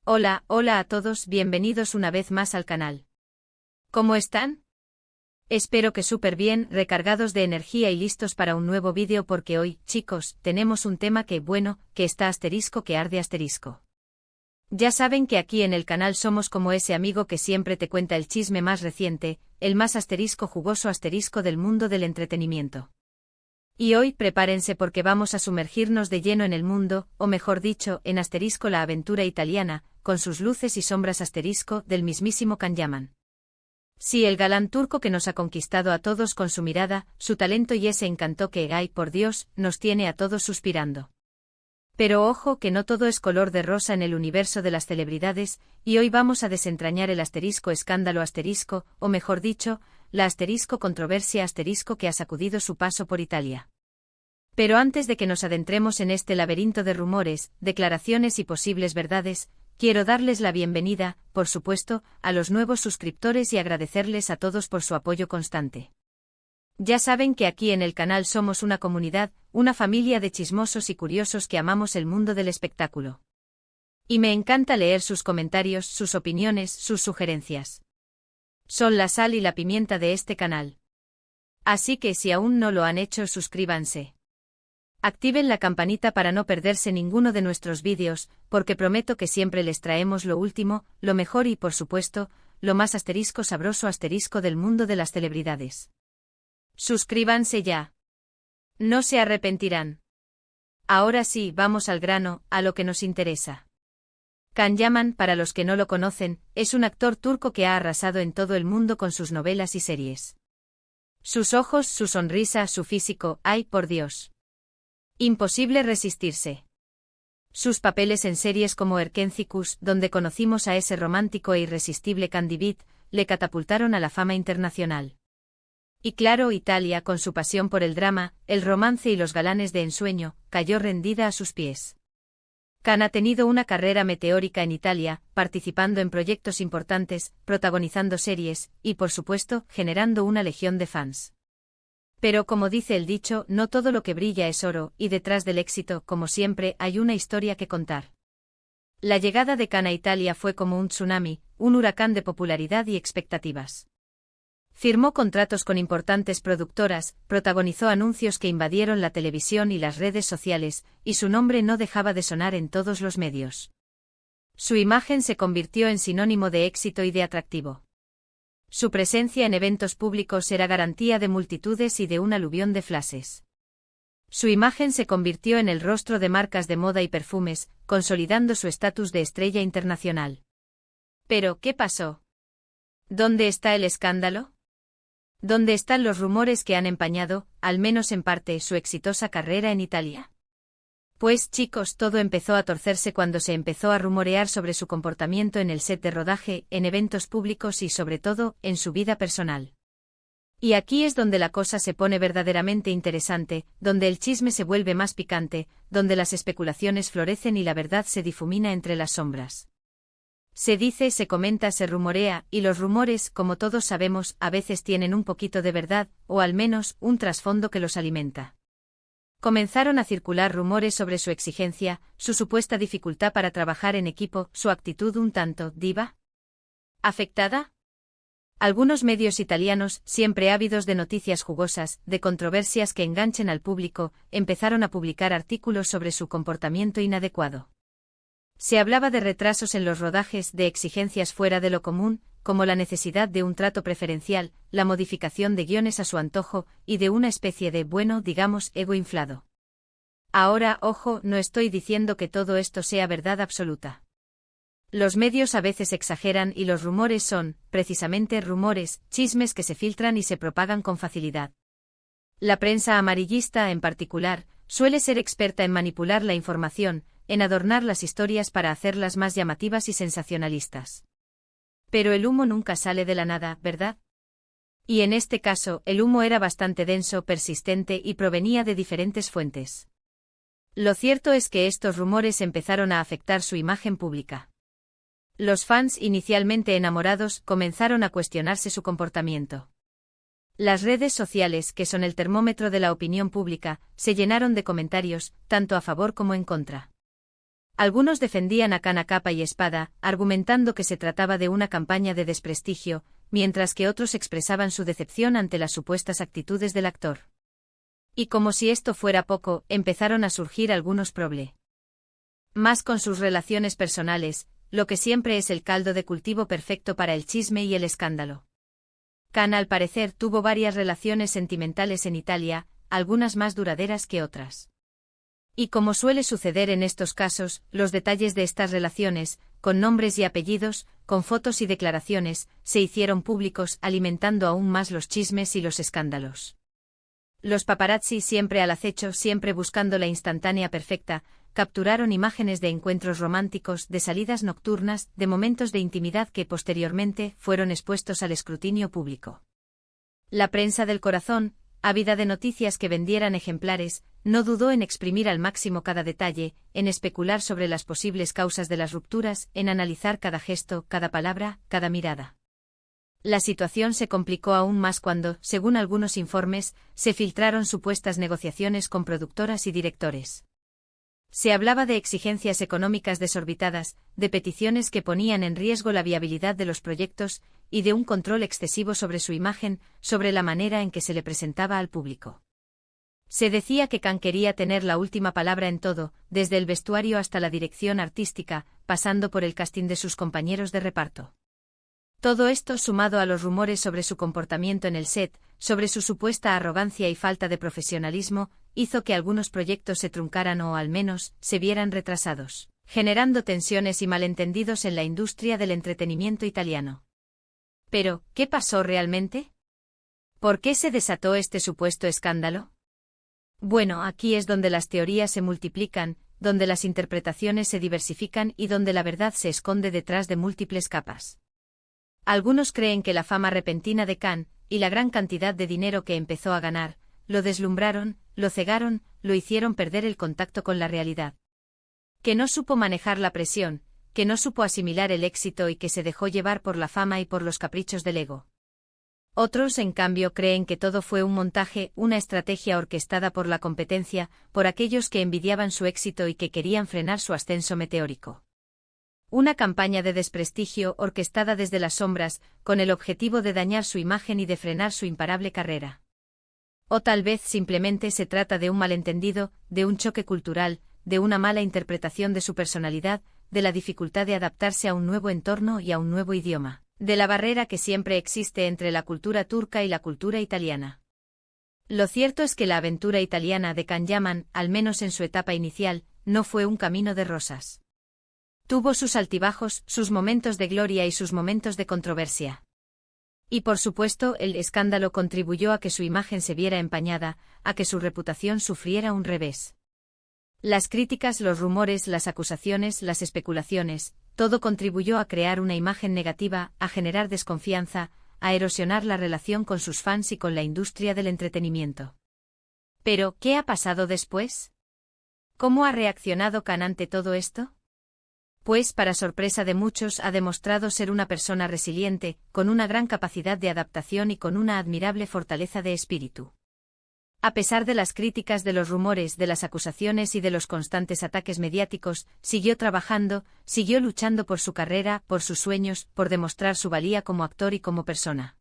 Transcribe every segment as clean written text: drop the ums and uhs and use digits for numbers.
Hola, hola a todos, bienvenidos una vez más al canal. ¿Cómo están? Espero que súper bien, recargados de energía y listos para un nuevo vídeo porque hoy, chicos, tenemos un tema que está asterisco que arde asterisco. Ya saben que aquí en el canal somos como ese amigo que siempre te cuenta el chisme más reciente, el más asterisco jugoso asterisco del mundo del entretenimiento. Y hoy prepárense porque vamos a sumergirnos de lleno en el mundo, o mejor dicho, en asterisco la aventura italiana, con sus luces y sombras asterisco del mismísimo Can Yaman. Sí, el galán turco que nos ha conquistado a todos con su mirada, su talento y ese encanto que, ay por Dios, nos tiene a todos suspirando. Pero ojo que no todo es color de rosa en el universo de las celebridades, y hoy vamos a desentrañar el asterisco escándalo asterisco, o mejor dicho, la asterisco controversia asterisco que ha sacudido su paso por Italia. Pero antes de que nos adentremos en este laberinto de rumores, declaraciones y posibles verdades, quiero darles la bienvenida, por supuesto, a los nuevos suscriptores y agradecerles a todos por su apoyo constante. Ya saben que aquí en el canal somos una comunidad, una familia de chismosos y curiosos que amamos el mundo del espectáculo. Y me encanta leer sus comentarios, sus opiniones, sus sugerencias. Son la sal y la pimienta de este canal. Así que si aún no lo han hecho, suscríbanse. Activen la campanita para no perderse ninguno de nuestros vídeos, porque prometo que siempre les traemos lo último, lo mejor y por supuesto, lo más asterisco sabroso asterisco del mundo de las celebridades. Suscríbanse ya. No se arrepentirán. Ahora sí, vamos al grano, a lo que nos interesa. Can Yaman, para los que no lo conocen, es un actor turco que ha arrasado en todo el mundo con sus novelas y series. Sus ojos, su sonrisa, su físico, ¡ay por Dios! Imposible resistirse. Sus papeles en series como Erkencikus, donde conocimos a ese romántico e irresistible Candibit, le catapultaron a la fama internacional. Y claro, Italia, con su pasión por el drama, el romance y los galanes de ensueño, cayó rendida a sus pies. Can ha tenido una carrera meteórica en Italia, participando en proyectos importantes, protagonizando series, y por supuesto, generando una legión de fans. Pero como dice el dicho, no todo lo que brilla es oro, y detrás del éxito, como siempre, hay una historia que contar. La llegada de Can a Italia fue como un tsunami, un huracán de popularidad y expectativas. Firmó contratos con importantes productoras, protagonizó anuncios que invadieron la televisión y las redes sociales, y su nombre no dejaba de sonar en todos los medios. Su imagen se convirtió en sinónimo de éxito y de atractivo. Su presencia en eventos públicos era garantía de multitudes y de un aluvión de flashes. Su imagen se convirtió en el rostro de marcas de moda y perfumes, consolidando su estatus de estrella internacional. Pero, ¿qué pasó? ¿Dónde está el escándalo? ¿Dónde están los rumores que han empañado, al menos en parte, su exitosa carrera en Italia? Pues chicos, todo empezó a torcerse cuando se empezó a rumorear sobre su comportamiento en el set de rodaje, en eventos públicos y sobre todo, en su vida personal. Y aquí es donde la cosa se pone verdaderamente interesante, donde el chisme se vuelve más picante, donde las especulaciones florecen y la verdad se difumina entre las sombras. Se dice, se comenta, se rumorea, y los rumores, como todos sabemos, a veces tienen un poquito de verdad, o al menos, un trasfondo que los alimenta. Comenzaron a circular rumores sobre su exigencia, su supuesta dificultad para trabajar en equipo, su actitud un tanto diva. ¿Afectada? Algunos medios italianos, siempre ávidos de noticias jugosas, de controversias que enganchen al público, empezaron a publicar artículos sobre su comportamiento inadecuado. Se hablaba de retrasos en los rodajes, de exigencias fuera de lo común, como la necesidad de un trato preferencial, la modificación de guiones a su antojo, y de una especie de, bueno, digamos, ego inflado. Ahora, ojo, no estoy diciendo que todo esto sea verdad absoluta. Los medios a veces exageran y los rumores son, precisamente rumores, chismes que se filtran y se propagan con facilidad. La prensa amarillista, en particular, suele ser experta en manipular la información, en adornar las historias para hacerlas más llamativas y sensacionalistas. Pero el humo nunca sale de la nada, ¿verdad? Y en este caso, el humo era bastante denso, persistente y provenía de diferentes fuentes. Lo cierto es que estos rumores empezaron a afectar su imagen pública. Los fans, inicialmente enamorados, comenzaron a cuestionarse su comportamiento. Las redes sociales, que son el termómetro de la opinión pública, se llenaron de comentarios, tanto a favor como en contra. Algunos defendían a Khan a capa y espada, argumentando que se trataba de una campaña de desprestigio, mientras que otros expresaban su decepción ante las supuestas actitudes del actor. Y como si esto fuera poco, empezaron a surgir algunos problemas más con sus relaciones personales, lo que siempre es el caldo de cultivo perfecto para el chisme y el escándalo. Khan al parecer tuvo varias relaciones sentimentales en Italia, algunas más duraderas que otras. Y como suele suceder en estos casos, los detalles de estas relaciones, con nombres y apellidos, con fotos y declaraciones, se hicieron públicos, alimentando aún más los chismes y los escándalos. Los paparazzi, siempre al acecho, siempre buscando la instantánea perfecta, capturaron imágenes de encuentros románticos, de salidas nocturnas, de momentos de intimidad que posteriormente fueron expuestos al escrutinio público. La prensa del corazón, ávida de noticias que vendieran ejemplares, no dudó en exprimir al máximo cada detalle, en especular sobre las posibles causas de las rupturas, en analizar cada gesto, cada palabra, cada mirada. La situación se complicó aún más cuando, según algunos informes, se filtraron supuestas negociaciones con productoras y directores. Se hablaba de exigencias económicas desorbitadas, de peticiones que ponían en riesgo la viabilidad de los proyectos, y de un control excesivo sobre su imagen, sobre la manera en que se le presentaba al público. Se decía que Khan quería tener la última palabra en todo, desde el vestuario hasta la dirección artística, pasando por el casting de sus compañeros de reparto. Todo esto, sumado a los rumores sobre su comportamiento en el set, sobre su supuesta arrogancia y falta de profesionalismo, hizo que algunos proyectos se truncaran o al menos se vieran retrasados, generando tensiones y malentendidos en la industria del entretenimiento italiano. Pero, ¿qué pasó realmente? ¿Por qué se desató este supuesto escándalo? Bueno, aquí es donde las teorías se multiplican, donde las interpretaciones se diversifican y donde la verdad se esconde detrás de múltiples capas. Algunos creen que la fama repentina de Khan, y la gran cantidad de dinero que empezó a ganar, lo deslumbraron, lo cegaron, lo hicieron perder el contacto con la realidad. Que no supo manejar la presión, que no supo asimilar el éxito y que se dejó llevar por la fama y por los caprichos del ego. Otros, en cambio, creen que todo fue un montaje, una estrategia orquestada por la competencia, por aquellos que envidiaban su éxito y que querían frenar su ascenso meteórico. Una campaña de desprestigio orquestada desde las sombras, con el objetivo de dañar su imagen y de frenar su imparable carrera. O tal vez simplemente se trata de un malentendido, de un choque cultural, de una mala interpretación de su personalidad, de la dificultad de adaptarse a un nuevo entorno y a un nuevo idioma, de la barrera que siempre existe entre la cultura turca y la cultura italiana. Lo cierto es que la aventura italiana de Khan Yaman, al menos en su etapa inicial, no fue un camino de rosas. Tuvo sus altibajos, sus momentos de gloria y sus momentos de controversia. Y por supuesto, el escándalo contribuyó a que su imagen se viera empañada, a que su reputación sufriera un revés. Las críticas, los rumores, las acusaciones, las especulaciones, todo contribuyó a crear una imagen negativa, a generar desconfianza, a erosionar la relación con sus fans y con la industria del entretenimiento. Pero, ¿qué ha pasado después? ¿Cómo ha reaccionado Khan ante todo esto? Pues, para sorpresa de muchos, ha demostrado ser una persona resiliente, con una gran capacidad de adaptación y con una admirable fortaleza de espíritu. A pesar de las críticas, de los rumores, de las acusaciones y de los constantes ataques mediáticos, siguió trabajando, siguió luchando por su carrera, por sus sueños, por demostrar su valía como actor y como persona.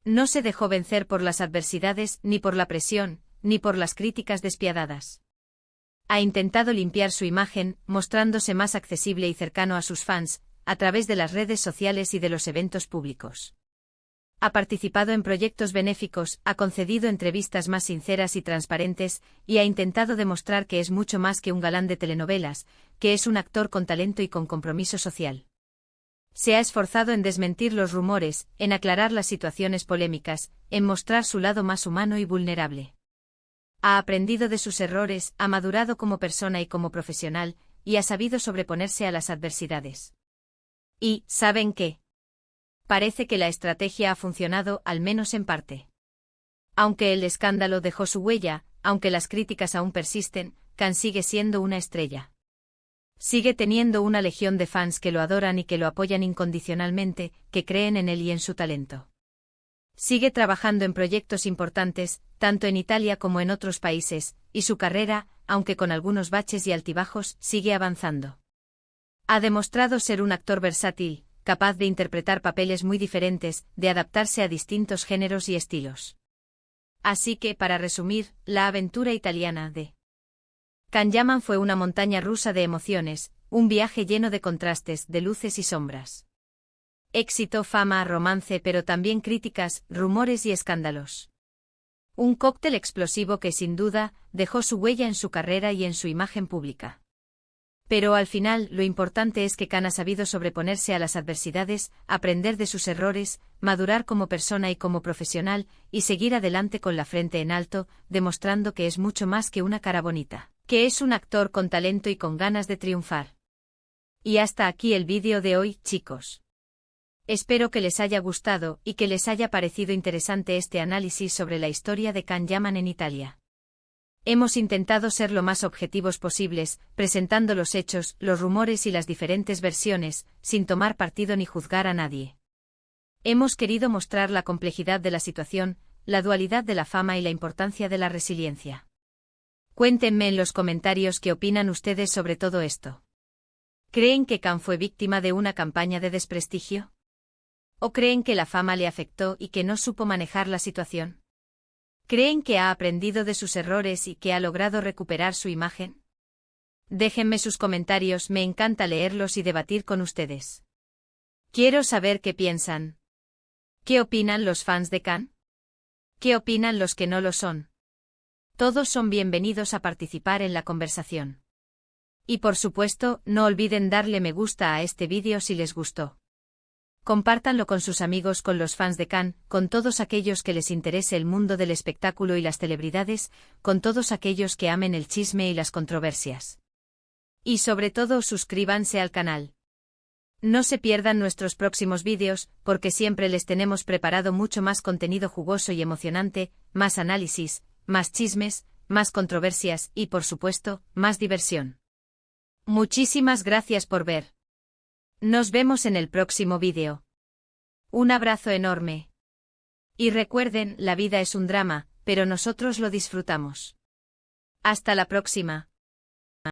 No se dejó vencer por las adversidades, ni por la presión, ni por las críticas despiadadas. Ha intentado limpiar su imagen, mostrándose más accesible y cercano a sus fans, a través de las redes sociales y de los eventos públicos. Ha participado en proyectos benéficos, ha concedido entrevistas más sinceras y transparentes, y ha intentado demostrar que es mucho más que un galán de telenovelas, que es un actor con talento y con compromiso social. Se ha esforzado en desmentir los rumores, en aclarar las situaciones polémicas, en mostrar su lado más humano y vulnerable. Ha aprendido de sus errores, ha madurado como persona y como profesional, y ha sabido sobreponerse a las adversidades. Y, ¿saben qué? Parece que la estrategia ha funcionado, al menos en parte. Aunque el escándalo dejó su huella, aunque las críticas aún persisten, Khan sigue siendo una estrella. Sigue teniendo una legión de fans que lo adoran y que lo apoyan incondicionalmente, que creen en él y en su talento. Sigue trabajando en proyectos importantes, tanto en Italia como en otros países, y su carrera, aunque con algunos baches y altibajos, sigue avanzando. Ha demostrado ser un actor versátil, capaz de interpretar papeles muy diferentes, de adaptarse a distintos géneros y estilos. Así que, para resumir, la aventura italiana de Can Yaman fue una montaña rusa de emociones, un viaje lleno de contrastes, de luces y sombras. Éxito, fama, romance, pero también críticas, rumores y escándalos. Un cóctel explosivo que sin duda dejó su huella en su carrera y en su imagen pública. Pero al final, lo importante es que Can ha sabido sobreponerse a las adversidades, aprender de sus errores, madurar como persona y como profesional, y seguir adelante con la frente en alto, demostrando que es mucho más que una cara bonita, que es un actor con talento y con ganas de triunfar. Y hasta aquí el vídeo de hoy, chicos. Espero que les haya gustado y que les haya parecido interesante este análisis sobre la historia de Can Yaman en Italia. Hemos intentado ser lo más objetivos posibles, presentando los hechos, los rumores y las diferentes versiones, sin tomar partido ni juzgar a nadie. Hemos querido mostrar la complejidad de la situación, la dualidad de la fama y la importancia de la resiliencia. Cuéntenme en los comentarios qué opinan ustedes sobre todo esto. ¿Creen que Can fue víctima de una campaña de desprestigio? ¿O creen que la fama le afectó y que no supo manejar la situación? ¿Creen que ha aprendido de sus errores y que ha logrado recuperar su imagen? Déjenme sus comentarios, me encanta leerlos y debatir con ustedes. Quiero saber qué piensan. ¿Qué opinan los fans de Can? ¿Qué opinan los que no lo son? Todos son bienvenidos a participar en la conversación. Y por supuesto, no olviden darle me gusta a este vídeo si les gustó. Compártanlo con sus amigos, con los fans de Can, con todos aquellos que les interese el mundo del espectáculo y las celebridades, con todos aquellos que amen el chisme y las controversias. Y sobre todo suscríbanse al canal. No se pierdan nuestros próximos vídeos, porque siempre les tenemos preparado mucho más contenido jugoso y emocionante, más análisis, más chismes, más controversias y, por supuesto, más diversión. Muchísimas gracias por ver. Nos vemos en el próximo vídeo. Un abrazo enorme. Y recuerden, la vida es un drama, pero nosotros lo disfrutamos. Hasta la próxima.